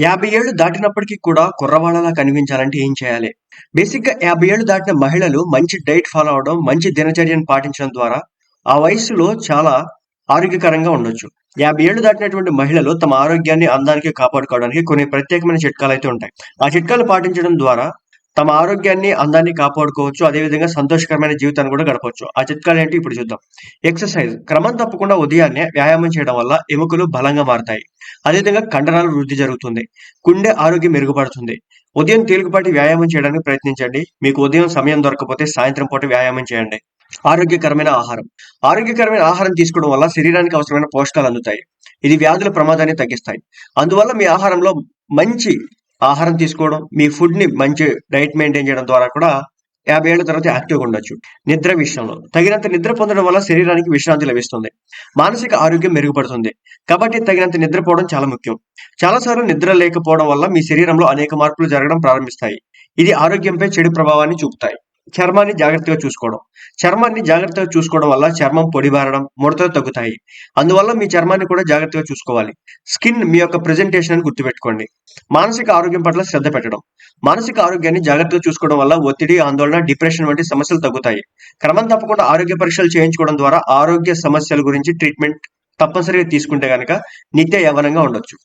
50 ఏళ్లు దాటినప్పటికీ కూడా కుర్రవాళ్ళలా కనిపించాలంటే ఏం చేయాలి? బేసిక్‌గా 50 ఏళ్లు దాటిన మహిళలు మంచి డైట్ ఫాలో అవ్వడం, మంచి దినచర్యను పాటించడం ద్వారా ఆ వయస్సులో చాలా ఆరోగ్యకరంగా ఉండొచ్చు. 50 ఏళ్లు దాటినటువంటి మహిళలు తమ ఆరోగ్యాన్ని, అందానికి కాపాడుకోవడానికి కొన్ని ప్రత్యేకమైన చిట్కాలైతే ఉంటాయి. ఆ చిట్కాలు పాటించడం ద్వారా తమ ఆరోగ్యాన్ని, అందాన్ని కాపాడుకోవచ్చు. అదేవిధంగా సంతోషకరమైన జీవితాన్ని కూడా గడపొచ్చు. ఆ చిట్కాలేంటి ఇప్పుడు చూద్దాం. ఎక్సర్‌సైజ్ క్రమం తప్పకుండా ఉదయాన్నే వ్యాయామం చేయడం వల్ల ఎముకలు బలంగా మారతాయి. అదేవిధంగా కండరాల వృద్ధి జరుగుతుంది. గుండె ఆరోగ్యం మెరుగుపడుతుంది. ఉదయం తేలికపాటి వ్యాయామం చేయడానికి ప్రయత్నించండి. మీకు ఉదయం సమయం దొరకకపోతే సాయంత్రం పూట వ్యాయామం చేయండి. ఆరోగ్యకరమైన ఆహారం. ఆరోగ్యకరమైన ఆహారం తీసుకోవడం వల్ల శరీరానికి అవసరమైన పోషకాలు అందుతాయి. ఇది వ్యాధుల ప్రమాదాన్ని తగ్గిస్తాయి. అందువల్ల మీ ఆహారంలో మంచి ఆహారం తీసుకోవడం, మీ ఫుడ్‌ని మంచి డైట్ మెయింటైన్ చేయడం ద్వారా కూడా 50 ఏళ్ల తర్వాత యాక్టివ్‌గా ఉండొచ్చు. నిద్ర విషయంలో తగినంత నిద్ర పొందడం వల్ల శరీరానికి విశ్రాంతి లభిస్తుంది. మానసిక ఆరోగ్యం మెరుగుపడుతుంది. కాబట్టి తగినంత నిద్రపోవడం చాలా ముఖ్యం. చాలా సార్లు నిద్ర లేకపోవడం వల్ల మీ శరీరంలో అనేక మార్పులు జరగడం ప్రారంభిస్తాయి. ఇది ఆరోగ్యంపై చెడు ప్రభావాన్ని చూపుతాయి. చర్మాన్ని జాగ్రత్తగా చూసుకోవడం. చర్మాన్ని జాగ్రత్తగా చూసుకోవడం వల్ల చర్మం పొడిబారడం, ముడతలు తగ్గుతాయి. అందువల్ల మీ చర్మాన్ని కూడా జాగ్రత్తగా చూసుకోవాలి. స్కిన్ మీ యొక్క ప్రెజెంటేషన్ అని గుర్తుపెట్టుకోండి. మానసిక ఆరోగ్యం పట్ల శ్రద్ధ పెట్టడం. మానసిక ఆరోగ్యాన్ని జాగ్రత్తగా చూసుకోవడం వల్ల ఒత్తిడి, ఆందోళన, డిప్రెషన్ వంటి సమస్యలు తగ్గుతాయి. క్రమం తప్పకుండా ఆరోగ్య పరీక్షలు చేయించుకోవడం ద్వారా ఆరోగ్య సమస్యల గురించి ట్రీట్మెంట్ తప్పనిసరిగా తీసుకుంటే గనక నిత్య యవ్వనంగా ఉండొచ్చు.